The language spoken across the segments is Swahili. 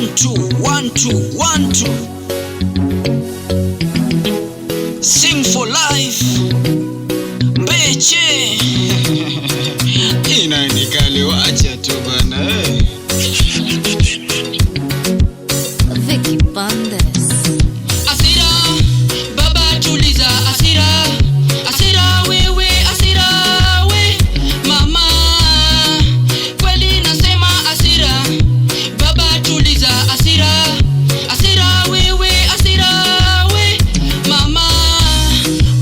1 2 1 2 1 2. Sing for life Mbeche. Ina nikali wacha tu bana. Vicky Bandes. Asira baba tuliza asira. Asira wewe asira we mama. Kweli nasema asira baba tuliza asira. Asira wewe asira we mama.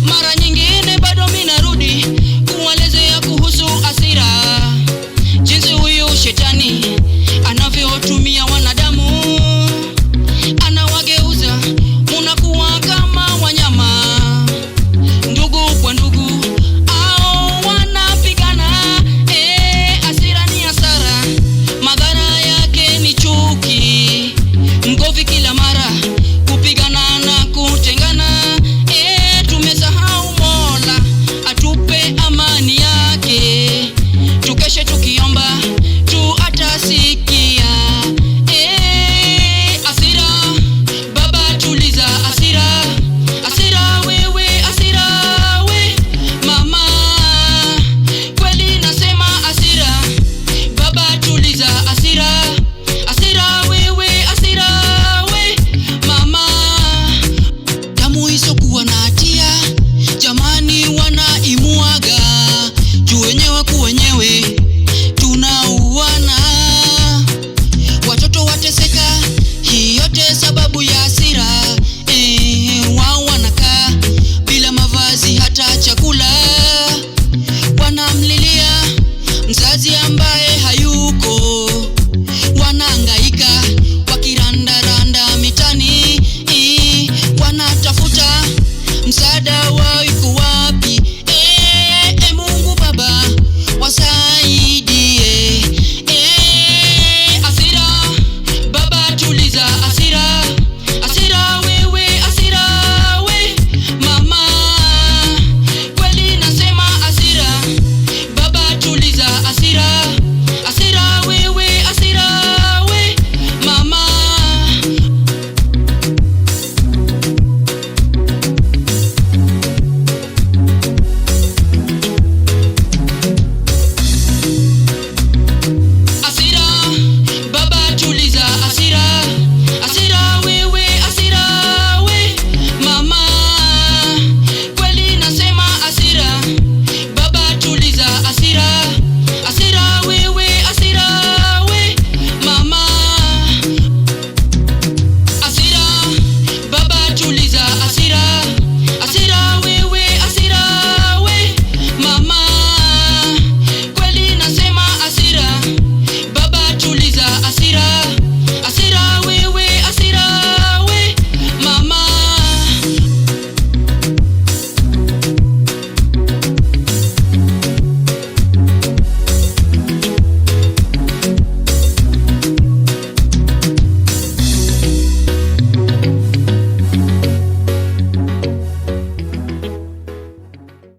Mara nyingine bado mimi narudi kuelezea kuhusu asira. Jinsi huyu shetani anavyotumia wanadamu